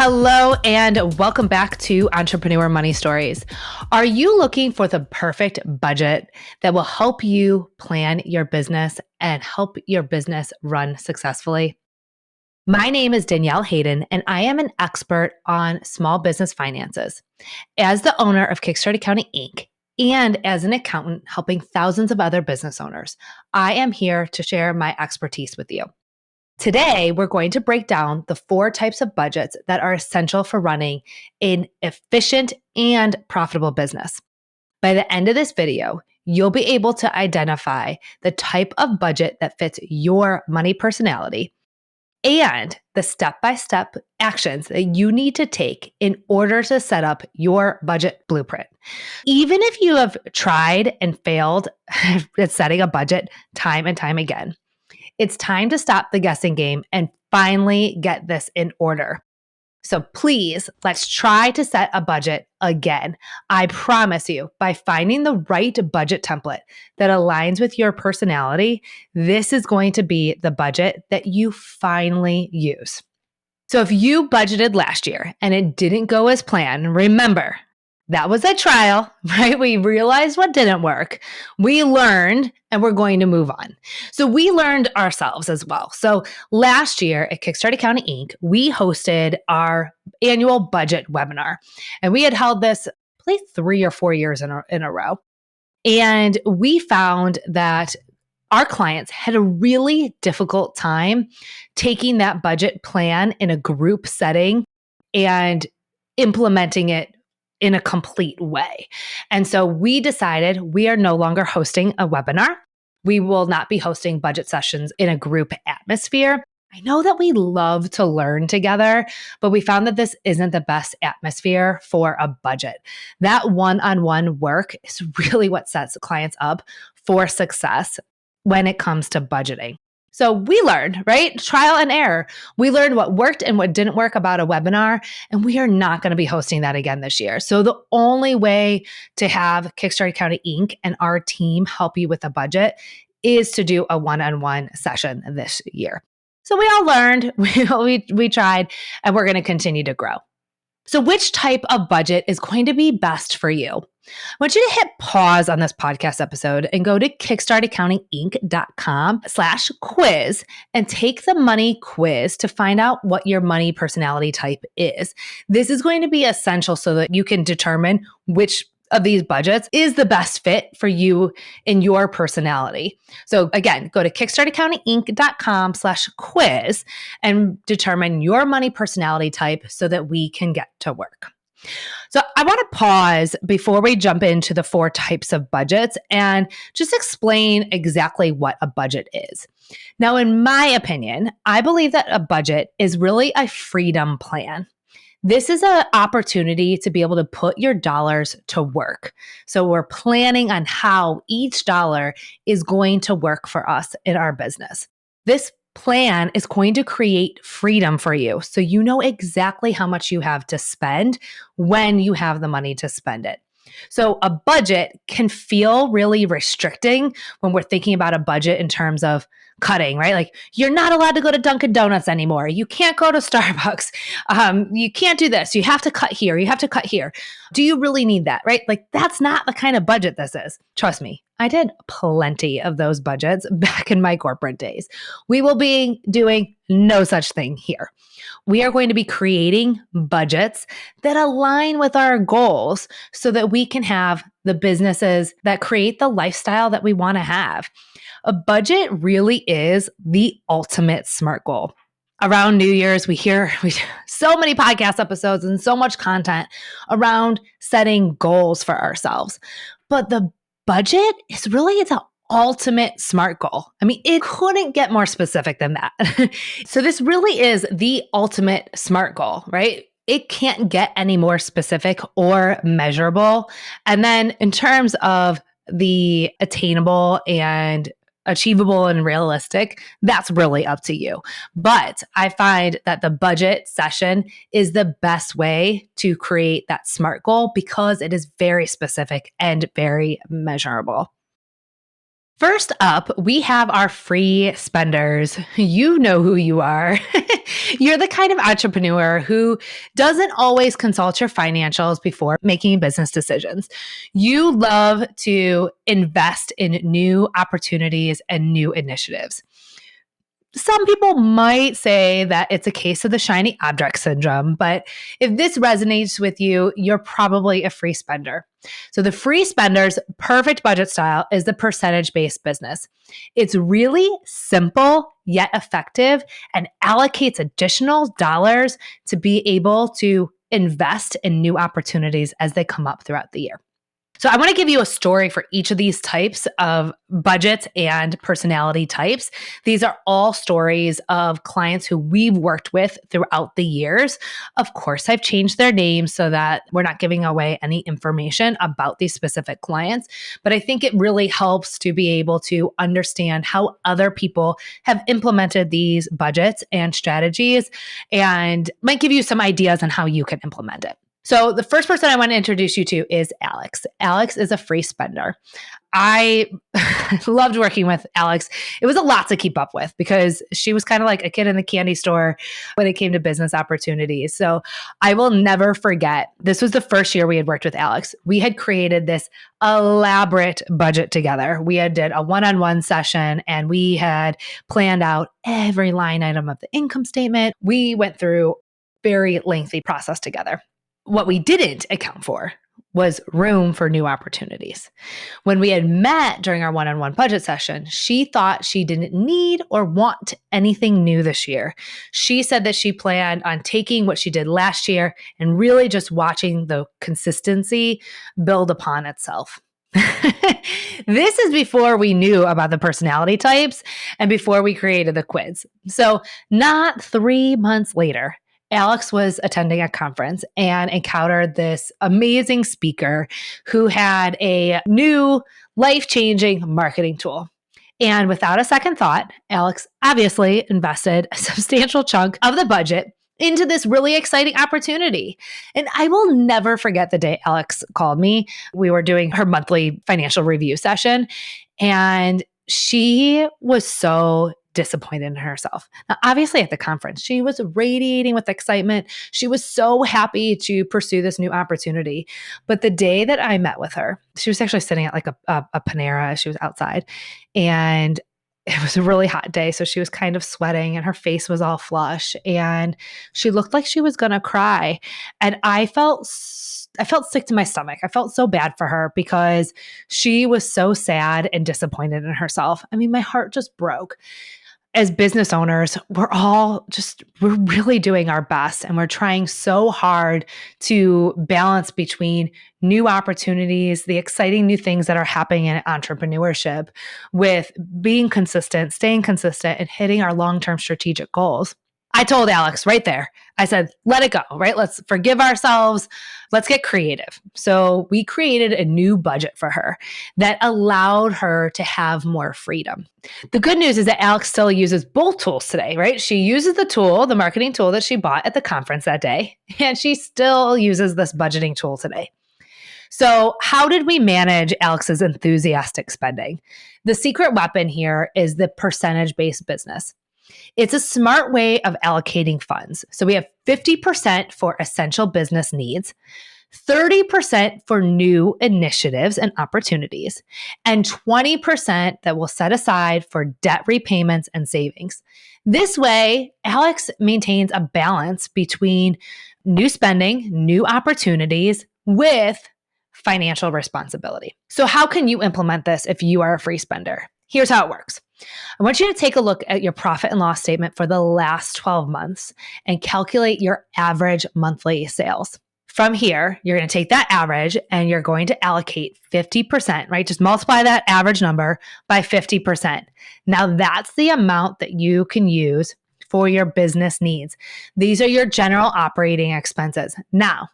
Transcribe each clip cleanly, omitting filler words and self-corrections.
Hello and welcome back to Entrepreneur Money Stories. Are you looking for the perfect budget that will help you plan your business and help your business run successfully? My name is Danielle Hayden, and I am an expert on small business finances. As the owner of Kickstart Accounting Inc., and as an accountant helping thousands of other business owners, I am here to share my expertise with you. Today, we're going to break down the 4 types of budgets that are essential for running an efficient and profitable business. By the end of this video, you'll be able to identify the type of budget that fits your money personality and the step-by-step actions that you need to take in order to set up your budget blueprint. Even if you have tried and failed at setting a budget time and time again, it's time to stop the guessing game and finally get this in order. So please, let's try to set a budget again. I promise you, by finding the right budget template that aligns with your personality, this is going to be the budget that you finally use. So if you budgeted last year and it didn't go as planned, remember, that was a trial, right? We realized what didn't work. We learned and we're going to move on. So we learned ourselves as well. So last year at Kickstart Accounting Inc., we hosted our annual budget webinar. And we had held this probably 3 or 4 years in a row. And we found that our clients had a really difficult time taking that budget plan in a group setting and implementing it in a complete way. And so we decided we are no longer hosting a webinar. We will not be hosting budget sessions in a group atmosphere. I know that we love to learn together, but we found that this isn't the best atmosphere for a budget. That one-on-one work is really what sets clients up for success when it comes to budgeting. So we learned, right? Trial and error. We learned what worked and what didn't work about a webinar, and we are not going to be hosting that again this year. So the only way to have Kickstart Accounting Inc. and our team help you with a budget is to do a one-on-one session this year. So we all learned, we tried, and we're going to continue to grow. So which type of budget is going to be best for you? I want you to hit pause on this podcast episode and go to kickstartaccountinginc.com/quiz and take the money quiz to find out what your money personality type is. This is going to be essential so that you can determine which of these budgets is the best fit for you and your personality. So again, go to kickstartaccountinginc.com/quiz and determine your money personality type so that we can get to work. So I want to pause before we jump into the 4 types of budgets and just explain exactly what a budget is. Now, in my opinion, I believe that a budget is really a freedom plan. This is an opportunity to be able to put your dollars to work. So we're planning on how each dollar is going to work for us in our business. This plan is going to create freedom for you. So you know exactly how much you have to spend when you have the money to spend it. So a budget can feel really restricting when we're thinking about a budget in terms of cutting, right? Like you're not allowed to go to Dunkin' Donuts anymore. You can't go to Starbucks. You can't do this. You have to cut here. You have to cut here. Do you really need that, right? Like that's not the kind of budget this is. Trust me, I did plenty of those budgets back in my corporate days. We will be doing no such thing here. We are going to be creating budgets that align with our goals so that we can have the businesses that create the lifestyle that we want to have. A budget really is the ultimate SMART goal. Around New Year's, we hear so many podcast episodes and so much content around setting goals for ourselves. But the budget is really the ultimate SMART goal. I mean, it couldn't get more specific than that. So this really is the ultimate SMART goal, right? It can't get any more specific or measurable. And then in terms of the attainable and achievable and realistic, that's really up to you. But I find that the budget session is the best way to create that SMART goal because it is very specific and very measurable. First up, we have our free spenders. You know who you are. You're the kind of entrepreneur who doesn't always consult your financials before making business decisions. You love to invest in new opportunities and new initiatives. Some people might say that it's a case of the shiny object syndrome, but if this resonates with you, you're probably a free spender. So, the free spender's perfect budget style is the percentage based business. It's really simple yet effective and allocates additional dollars to be able to invest in new opportunities as they come up throughout the year. So I want to give you a story for each of these types of budgets and personality types. These are all stories of clients who we've worked with throughout the years. Of course, I've changed their names so that we're not giving away any information about these specific clients, but I think it really helps to be able to understand how other people have implemented these budgets and strategies and might give you some ideas on how you can implement it. So the first person I want to introduce you to is Alex. Alex is a free spender. I loved working with Alex. It was a lot to keep up with because she was kind of like a kid in the candy store when it came to business opportunities. So I will never forget, this was the first year we had worked with Alex. We had created this elaborate budget together. We had did a one-on-one session and we had planned out every line item of the income statement. We went through a very lengthy process together. What we didn't account for was room for new opportunities. When we had met during our one-on-one budget session, she thought she didn't need or want anything new this year. She said that she planned on taking what she did last year and really just watching the consistency build upon itself. This is before we knew about the personality types and before we created the quiz. So not 3 months later, Alex was attending a conference and encountered this amazing speaker who had a new life-changing marketing tool. And without a second thought, Alex obviously invested a substantial chunk of the budget into this really exciting opportunity. And I will never forget the day Alex called me. We were doing her monthly financial review session, and she was so disappointed in herself. Now, obviously at the conference, she was radiating with excitement. She was so happy to pursue this new opportunity. But the day that I met with her, she was actually sitting at like a Panera. She was outside and it was a really hot day. So she was kind of sweating and her face was all flush and she looked like she was going to cry. And I felt sick to my stomach. I felt so bad for her because she was so sad and disappointed in herself. I mean, my heart just broke. As business owners, we're really doing our best and we're trying so hard to balance between new opportunities, the exciting new things that are happening in entrepreneurship with being consistent, staying consistent and hitting our long-term strategic goals. I told Alex right there, I said, let it go, right? Let's forgive ourselves. Let's get creative. So we created a new budget for her that allowed her to have more freedom. The good news is that Alex still uses both tools today, right? She uses the tool, the marketing tool that she bought at the conference that day, and she still uses this budgeting tool today. So how did we manage Alex's enthusiastic spending? The secret weapon here is the percentage-based business. It's a smart way of allocating funds. So we have 50% for essential business needs, 30% for new initiatives and opportunities, and 20% that we'll set aside for debt repayments and savings. This way, Alex maintains a balance between new spending, new opportunities with financial responsibility. So how can you implement this if you are a free spender? Here's how it works. I want you to take a look at your profit and loss statement for the last 12 months and calculate your average monthly sales. From here, you're going to take that average and you're going to allocate 50%, right? Just multiply that average number by 50%. Now that's the amount that you can use for your business needs. These are your general operating expenses. Now,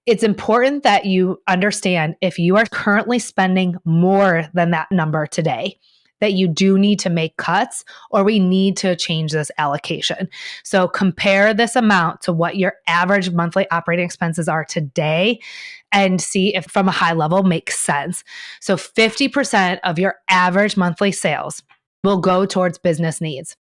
it's important that you understand if you are currently spending more than that number today, that you do need to make cuts or we need to change this allocation. So compare this amount to what your average monthly operating expenses are today and see if from a high level makes sense. So 50% of your average monthly sales will go towards business needs.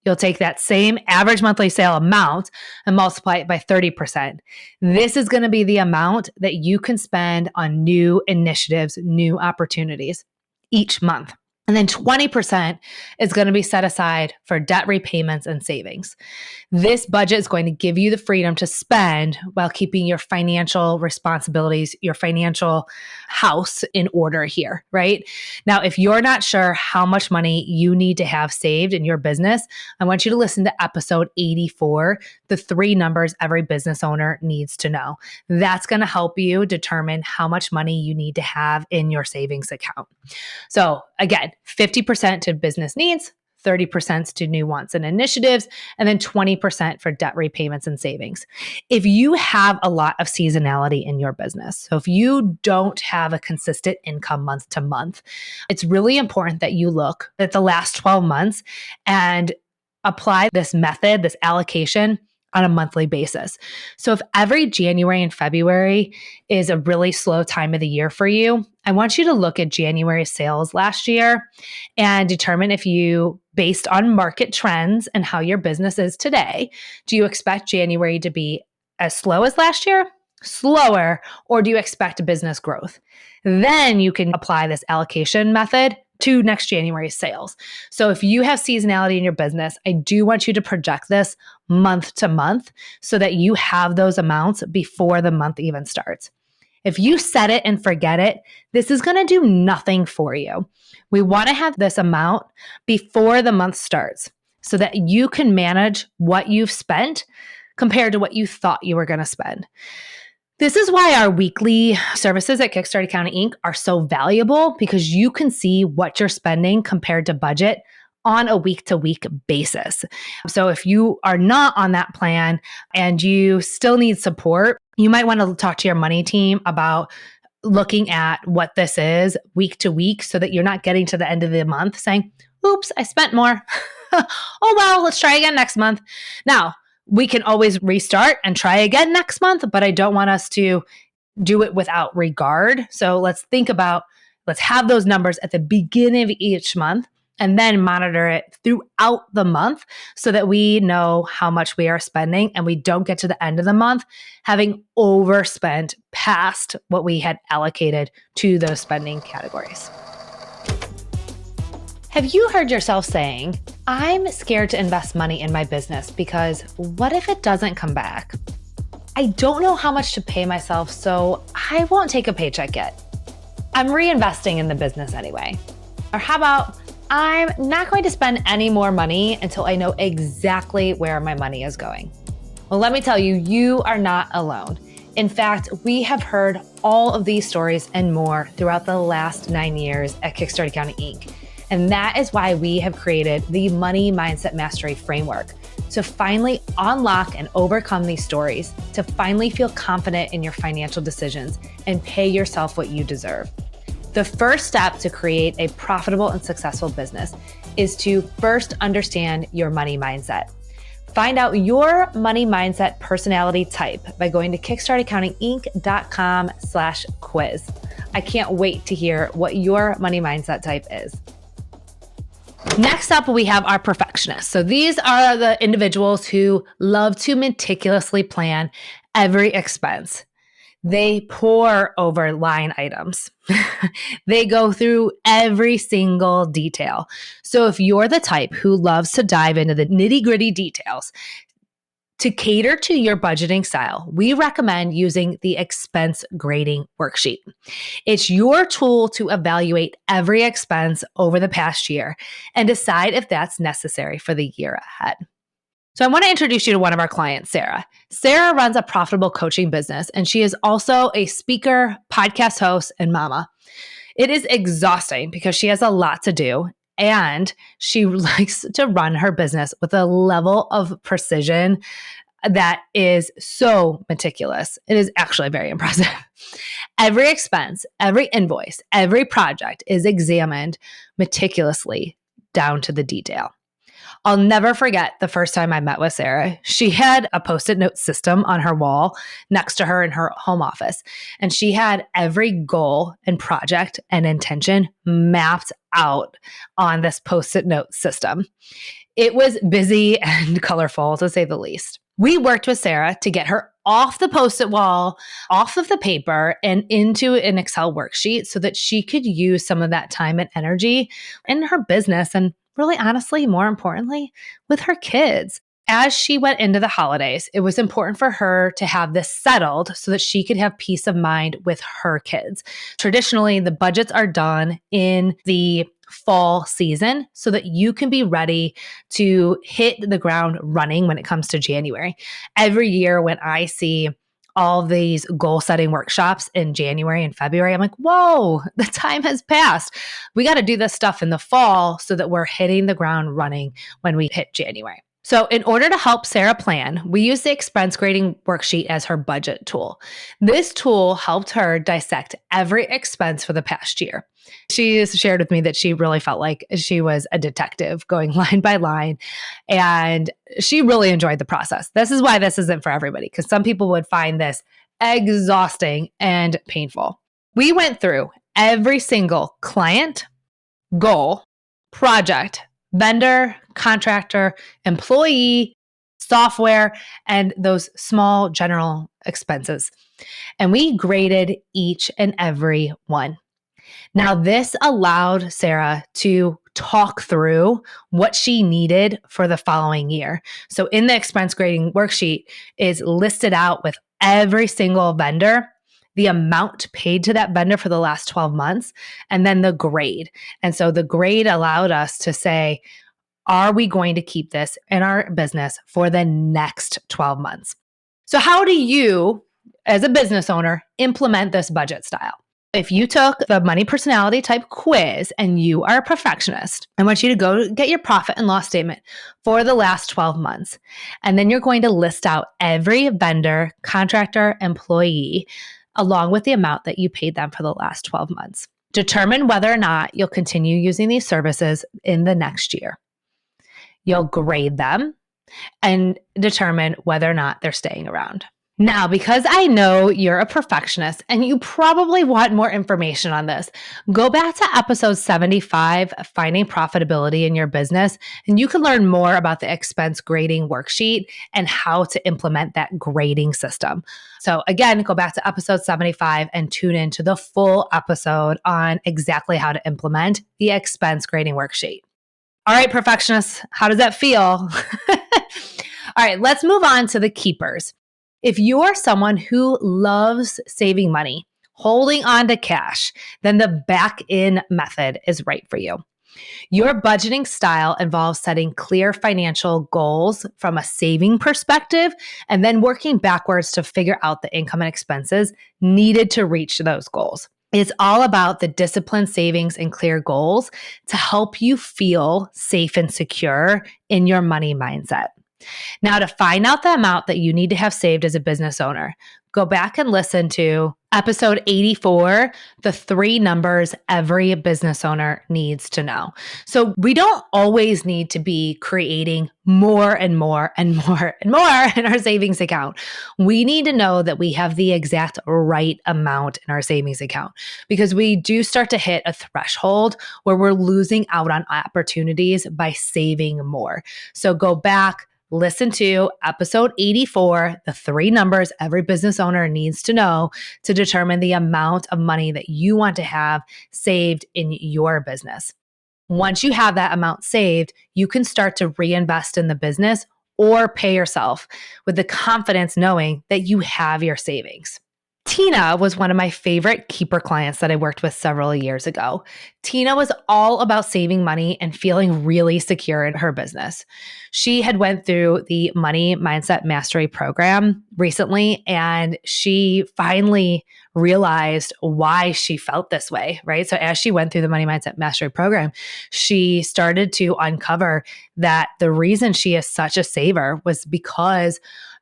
You'll take that same average monthly sale amount and multiply it by 30%. This is going to be the amount that you can spend on new initiatives, new opportunities each month. And then 20% is going to be set aside for debt repayments and savings. This budget is going to give you the freedom to spend while keeping your financial responsibilities, your financial house in order here, right? Now, if you're not sure how much money you need to have saved in your business, I want you to listen to episode 84, the 3 numbers every business owner needs to know. That's going to help you determine how much money you need to have in your savings account. So again, 50% to business needs, 30% to new wants and initiatives, and then 20% for debt repayments and savings. If you have a lot of seasonality in your business, so if you don't have a consistent income month to month, it's really important that you look at the last 12 months and apply this method, this allocation on a monthly basis. So if every January and February is a really slow time of the year for you, I want you to look at January sales last year and determine if you, based on market trends and how your business is today, do you expect January to be as slow as last year, slower, or do you expect business growth? Then you can apply this allocation method to next January's sales. So if you have seasonality in your business, I do want you to project this month to month so that you have those amounts before the month even starts. If you set it and forget it, this is going to do nothing for you. We want to have this amount before the month starts so that you can manage what you've spent compared to what you thought you were going to spend. This is why our weekly services at Kickstart Accounting Inc. are so valuable, because you can see what you're spending compared to budget on a week-to-week basis. So if you are not on that plan and you still need support, you might want to talk to your money team about looking at what this is week to week so that you're not getting to the end of the month saying, oops, I spent more. Oh, well, let's try again next month. Now, we can always restart and try again next month, but I don't want us to do it without regard. So let's have those numbers at the beginning of each month and then monitor it throughout the month so that we know how much we are spending and we don't get to the end of the month having overspent past what we had allocated to those spending categories. Have you heard yourself saying, I'm scared to invest money in my business because what if it doesn't come back? I don't know how much to pay myself, so I won't take a paycheck yet. I'm reinvesting in the business anyway. Or how about, I'm not going to spend any more money until I know exactly where my money is going. Well, let me tell you, you are not alone. In fact, we have heard all of these stories and more throughout the last 9 years at Kickstart Accounting Inc. And that is why we have created the Money Mindset Mastery Framework to finally unlock and overcome these stories, to finally feel confident in your financial decisions and pay yourself what you deserve. The first step to create a profitable and successful business is to first understand your money mindset. Find out your money mindset personality type by going to kickstartaccountinginc.com/quiz. I can't wait to hear what your money mindset type is. Next up, we have our perfectionists. So these are the individuals who love to meticulously plan every expense. They pore over line items. They go through every single detail. So if you're the type who loves to dive into the nitty-gritty details, to cater to your budgeting style, we recommend using the expense grading worksheet. It's your tool to evaluate every expense over the past year and decide if that's necessary for the year ahead. So I want to introduce you to one of our clients, Sarah. Sarah runs a profitable coaching business, and she is also a speaker, podcast host, and mama. It is exhausting because she has a lot to do, and she likes to run her business with a level of precision that is so meticulous. It is actually very impressive. Every expense, every invoice, every project is examined meticulously down to the detail. I'll never forget the first time I met with Sarah. She had a Post-it note system on her wall next to her in her home office. And she had every goal and project and intention mapped out on this Post-it note system. It was busy and colorful, to say the least. We worked with Sarah to get her off the Post-it wall, off of the paper, and into an Excel worksheet so that she could use some of that time and energy in her business and really honestly, more importantly, with her kids. As she went into the holidays, it was important for her to have this settled so that she could have peace of mind with her kids. Traditionally, the budgets are done in the fall season so that you can be ready to hit the ground running when it comes to January. Every year when I see all these goal setting workshops in January and February, I'm like, whoa, the time has passed. We got to do this stuff in the fall so that we're hitting the ground running when we hit January. So in order to help Sarah plan, we use the expense grading worksheet as her budget tool. This tool helped her dissect every expense for the past year. She has shared with me that she really felt like she was a detective going line by line, and she really enjoyed the process. This is why this isn't for everybody, because some people would find this exhausting and painful. We went through every single client, goal, project, vendor, contractor, employee, software, and those small general expenses. And we graded each and every one. Now, this allowed Sarah to talk through what she needed for the following year. So in the expense grading worksheet is listed out with every single vendor, the amount paid to that vendor for the last 12 months, and then the grade. And so the grade allowed us to say, are we going to keep this in our business for the next 12 months? So how do you, as a business owner, implement this budget style? If you took the money personality type quiz and you are a perfectionist, I want you to go get your profit and loss statement for the last 12 months. And then you're going to list out every vendor, contractor, employee, along with the amount that you paid them for the last 12 months. Determine whether or not you'll continue using these services in the next year. You'll grade them and determine whether or not they're staying around. Now, because I know you're a perfectionist and you probably want more information on this, go back to episode 75, Finding Profitability in Your Business, and you can learn more about the expense grading worksheet and how to implement that grading system. So again, go back to episode 75 and tune into the full episode on exactly how to implement the expense grading worksheet. All right, perfectionists, how does that feel? All right, let's move on to the keepers. If you're someone who loves saving money, holding on to cash, then the back-in method is right for you. Your budgeting style involves setting clear financial goals from a saving perspective and then working backwards to figure out the income and expenses needed to reach those goals. It's all about the disciplined savings and clear goals to help you feel safe and secure in your money mindset. Now, to find out the amount that you need to have saved as a business owner, go back and listen to episode 84, the 3 numbers every business owner needs to know. So we don't always need to be creating more and more and more and more in our savings account. We need to know that we have the exact right amount in our savings account, because we do start to hit a threshold where we're losing out on opportunities by saving more. So go back, listen to episode 84, the 3 numbers every business owner needs to know to determine the amount of money that you want to have saved in your business. Once you have that amount saved, you can start to reinvest in the business or pay yourself with the confidence knowing that you have your savings. Tina was one of my favorite keeper clients that I worked with several years ago. Tina was all about saving money and feeling really secure in her business. She had went through the Money Mindset Mastery program recently, and she finally realized why she felt this way, right? So as she went through the Money Mindset Mastery program, she started to uncover that the reason she is such a saver was because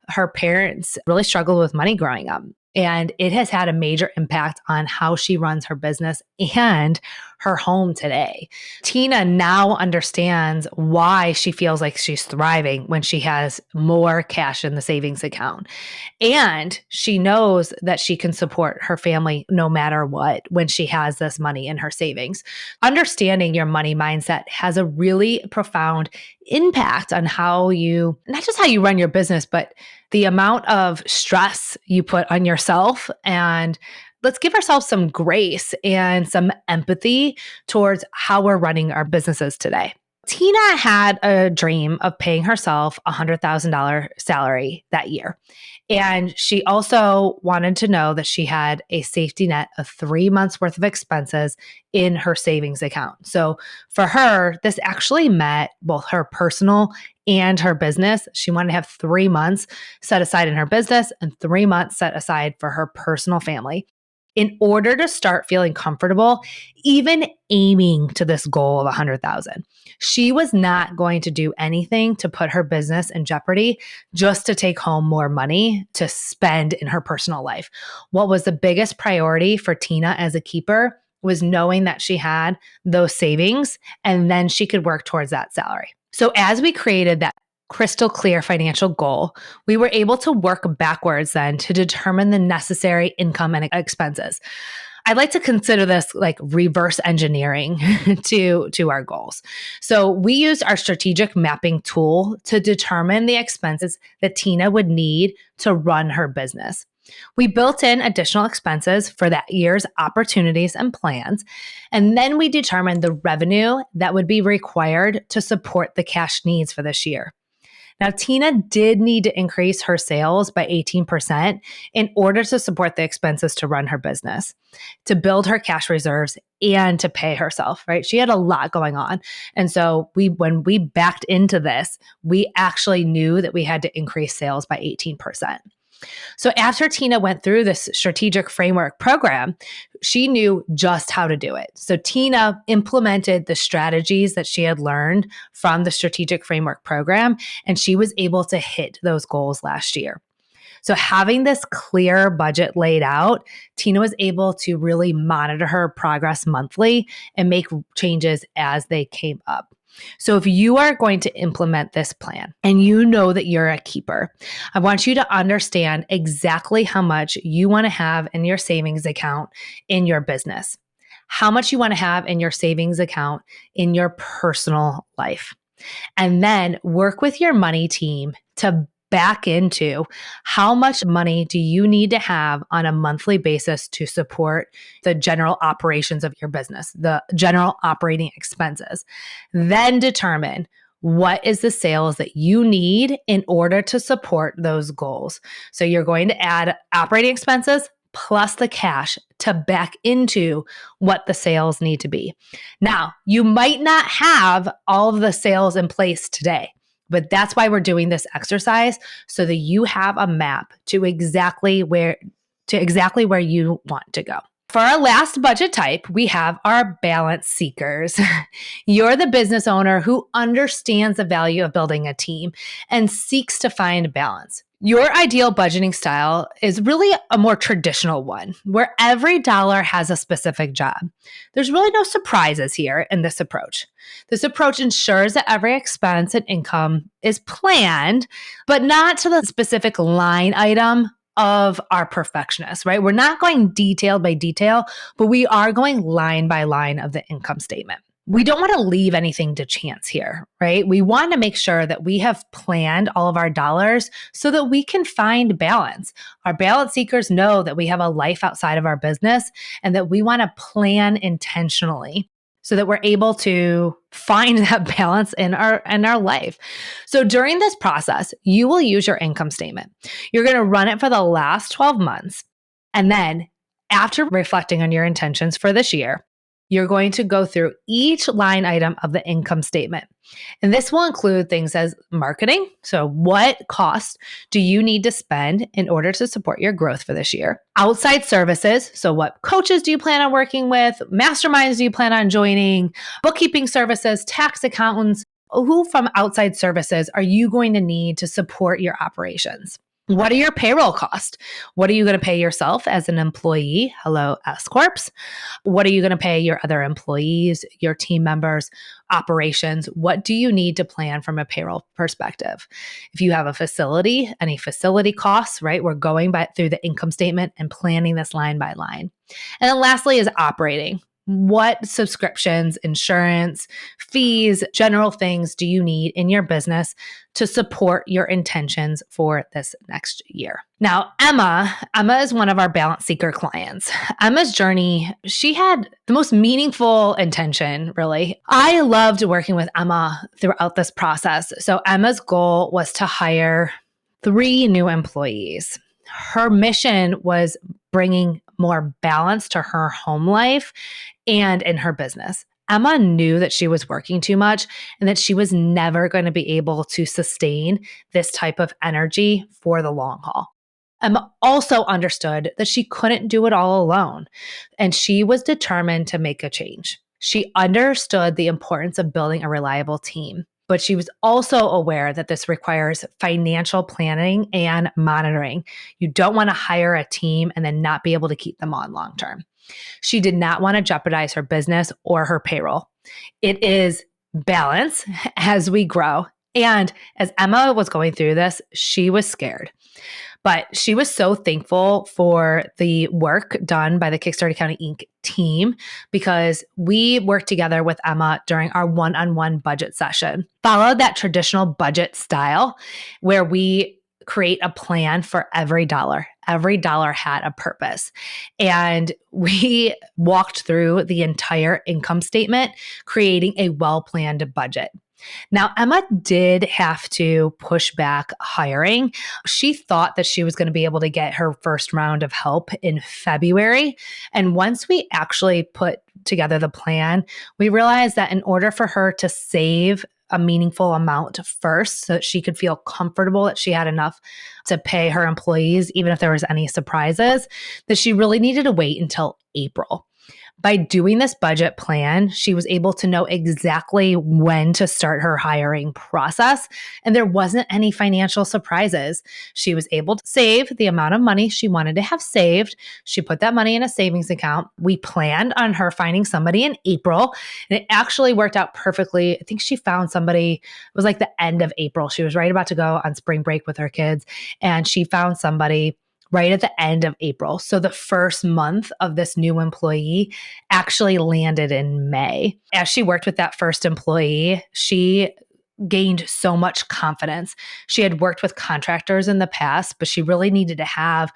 her parents really struggled with money growing up. And it has had a major impact on how she runs her business and her home today. Tina now understands why she feels like she's thriving when she has more cash in the savings account. And she knows that she can support her family no matter what when she has this money in her savings. Understanding your money mindset has a really profound impact on how you, not just how you run your business, but the amount of stress you put on yourself. And let's give ourselves some grace and some empathy towards how we're running our businesses today. Tina had a dream of paying herself a $100,000 salary that year. And she also wanted to know that she had a safety net of 3 months worth of expenses in her savings account. So for her, this actually met both her personal and her business. She wanted to have 3 months set aside in her business and 3 months set aside for her personal family in order to start feeling comfortable, even aiming to this goal of 100,000. She was not going to do anything to put her business in jeopardy just to take home more money to spend in her personal life. What was the biggest priority for Tina as a keeper was knowing that she had those savings and then she could work towards that salary. So as we created that crystal clear financial goal, we were able to work backwards then to determine the necessary income and expenses. I like to consider this like reverse engineering to our goals. So we used our strategic mapping tool to determine the expenses that Tina would need to run her business. We built in additional expenses for that year's opportunities and plans, and then we determined the revenue that would be required to support the cash needs for this year. Now, Tina did need to increase her sales by 18% in order to support the expenses to run her business, to build her cash reserves, and to pay herself, right? She had a lot going on. And so when we backed into this, we actually knew that we had to increase sales by 18%. So after Tina went through this strategic framework program, she knew just how to do it. So Tina implemented the strategies that she had learned from the strategic framework program, and she was able to hit those goals last year. So having this clear budget laid out, Tina was able to really monitor her progress monthly and make changes as they came up. So if you are going to implement this plan and you know that you're a keeper, I want you to understand exactly how much you want to have in your savings account in your business, how much you want to have in your savings account in your personal life, and then work with your money team to back into how much money do you need to have on a monthly basis to support the general operations of your business, the general operating expenses. Then determine what is the sales that you need in order to support those goals. So you're going to add operating expenses plus the cash to back into what the sales need to be. Now, you might not have all of the sales in place today, but that's why we're doing this exercise so that you have a map to exactly where you want to go. For our last budget type, we have our balance seekers. You're the business owner who understands the value of building a team and seeks to find balance. Your ideal budgeting style is really a more traditional one where every dollar has a specific job. There's really no surprises here in this approach. This approach ensures that every expense and income is planned, but not to the specific line item of our perfectionists, right? We're not going detail by detail, but we are going line by line of the income statement. We don't want to leave anything to chance here, right? We want to make sure that we have planned all of our dollars so that we can find balance. Our balance seekers know that we have a life outside of our business and that we want to plan intentionally so that we're able to find that balance in our life. So during this process, you will use your income statement. You're going to run it for the last 12 months. And then after reflecting on your intentions for this year, you're going to go through each line item of the income statement. And this will include things as marketing. So what cost do you need to spend in order to support your growth for this year? Outside services. So what coaches do you plan on working with? Masterminds do you plan on joining? Bookkeeping services, tax accountants. Who from outside services are you going to need to support your operations? What are your payroll costs? What are you going to pay yourself as an employee? Hello, S Corps. What are you going to pay your other employees, your team members, operations? What do you need to plan from a payroll perspective? If you have a facility, any facility costs, right? We're going through the income statement and planning this line by line. And then lastly is operating. What subscriptions, insurance, fees, general things do you need in your business to support your intentions for this next year? Now, Emma is one of our balance seeker clients. Emma's journey, she had the most meaningful intention, really. I loved working with Emma throughout this process. So Emma's goal was to hire 3 new employees. Her mission was bringing more balance to her home life and in her business. Emma knew that she was working too much and that she was never going to be able to sustain this type of energy for the long haul. Emma also understood that she couldn't do it all alone, and she was determined to make a change. She understood the importance of building a reliable team, but she was also aware that this requires financial planning and monitoring. You don't want to hire a team and then not be able to keep them on long term. She did not want to jeopardize her business or her payroll. It is balance as we grow. And as Emma was going through this, she was scared. But she was so thankful for the work done by the Kickstarter Accounting Inc. team because we worked together with Emma during our one-on-one budget session. Followed that traditional budget style where we create a plan for every dollar. Every dollar had a purpose. And we walked through the entire income statement, creating a well-planned budget. Now, Emma did have to push back hiring. She thought that she was going to be able to get her first round of help in February. And once we actually put together the plan, we realized that in order for her to save a meaningful amount first so that she could feel comfortable that she had enough to pay her employees, even if there was any surprises, that she really needed to wait until April. By doing this budget plan, she was able to know exactly when to start her hiring process, and there wasn't any financial surprises. She was able to save the amount of money she wanted to have saved. She put that money in a savings account. We planned on her finding somebody in April, and it actually worked out perfectly. I think she found somebody, it was like the end of April. She was right about to go on spring break with her kids, and she found somebody right at the end of April. So the first month of this new employee actually landed in May. As she worked with that first employee, she gained so much confidence. She had worked with contractors in the past, but she really needed to have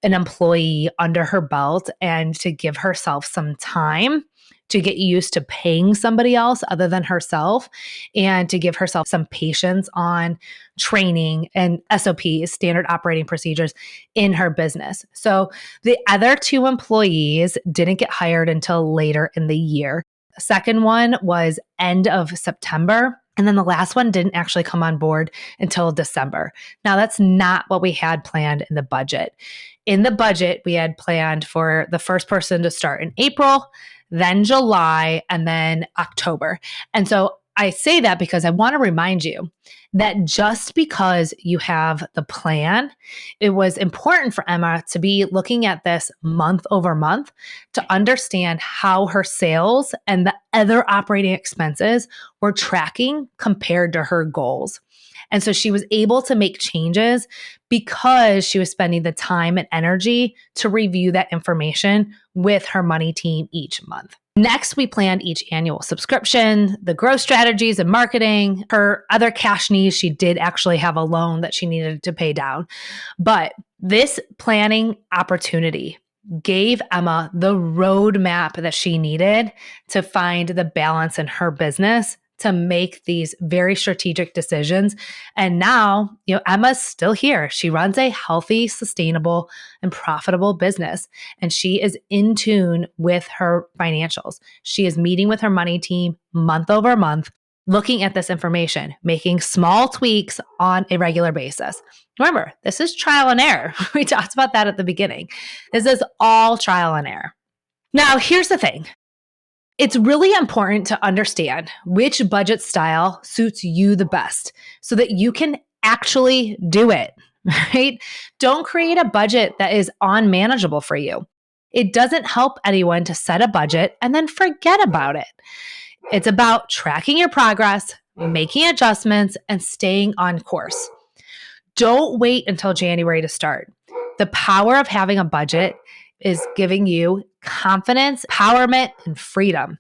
an employee under her belt and to give herself some time to get used to paying somebody else other than herself and to give herself some patience on training and SOPs, standard operating procedures in her business. So the other 2 employees didn't get hired until later in the year. The second one was end of September. And then the last one didn't actually come on board until December. Now, that's not what we had planned in the budget. In the budget, we had planned for the first person to start in April, then July, and then October. And so I say that because I want to remind you that just because you have the plan, it was important for Emma to be looking at this month over month to understand how her sales and the other operating expenses were tracking compared to her goals. And so she was able to make changes because she was spending the time and energy to review that information with her money team each month. Next, we planned each annual subscription, the growth strategies and marketing. Her other cash needs, she did actually have a loan that she needed to pay down. But this planning opportunity gave Emma the roadmap that she needed to find the balance in her business to make these very strategic decisions. And now, Emma's still here. She runs a healthy, sustainable, and profitable business. And she is in tune with her financials. She is meeting with her money team month over month, looking at this information, making small tweaks on a regular basis. Remember, this is trial and error. We talked about that at the beginning. This is all trial and error. Now, here's the thing. It's really important to understand which budget style suits you the best so that you can actually do it, right? Don't create a budget that is unmanageable for you. It doesn't help anyone to set a budget and then forget about it. It's about tracking your progress, making adjustments, and staying on course. Don't wait until January to start. The power of having a budget is giving you confidence, empowerment, and freedom.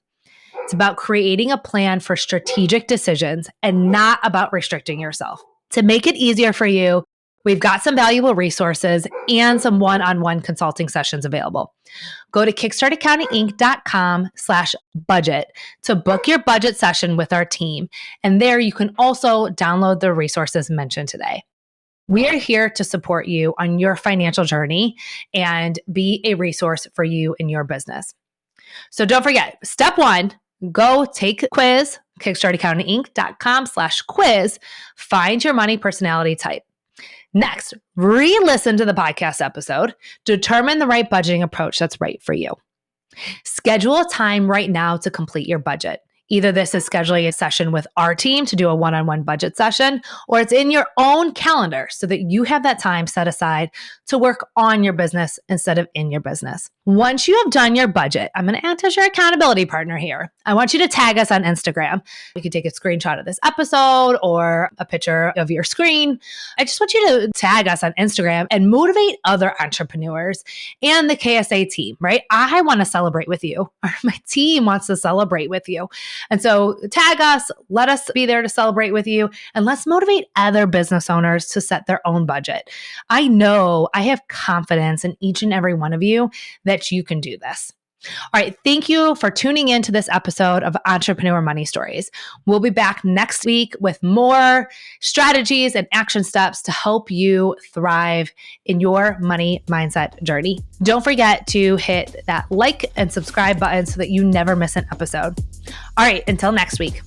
It's about creating a plan for strategic decisions and not about restricting yourself. To make it easier for you, we've got some valuable resources and some one-on-one consulting sessions available. Go to kickstartaccountinginc.com/budget to book your budget session with our team. And there you can also download the resources mentioned today. We are here to support you on your financial journey and be a resource for you in your business. So don't forget, step 1, go take a quiz, kickstartaccountinginc.com/quiz, find your money personality type. Next, re-listen to the podcast episode, determine the right budgeting approach that's right for you. Schedule a time right now to complete your budget. Either this is scheduling a session with our team to do a one-on-one budget session, or it's in your own calendar so that you have that time set aside to work on your business instead of in your business. Once you have done your budget, I'm going to act as your accountability partner here. I want you to tag us on Instagram. You can take a screenshot of this episode or a picture of your screen. I just want you to tag us on Instagram and motivate other entrepreneurs and the KSA team, right? I want to celebrate with you, or my team wants to celebrate with you. And so tag us, let us be there to celebrate with you, and let's motivate other business owners to set their own budget. I know I have confidence in each and every one of you that you can do this. All right. Thank you for tuning in to this episode of Entrepreneur Money Stories. We'll be back next week with more strategies and action steps to help you thrive in your money mindset journey. Don't forget to hit that like and subscribe button so that you never miss an episode. All right. Until next week.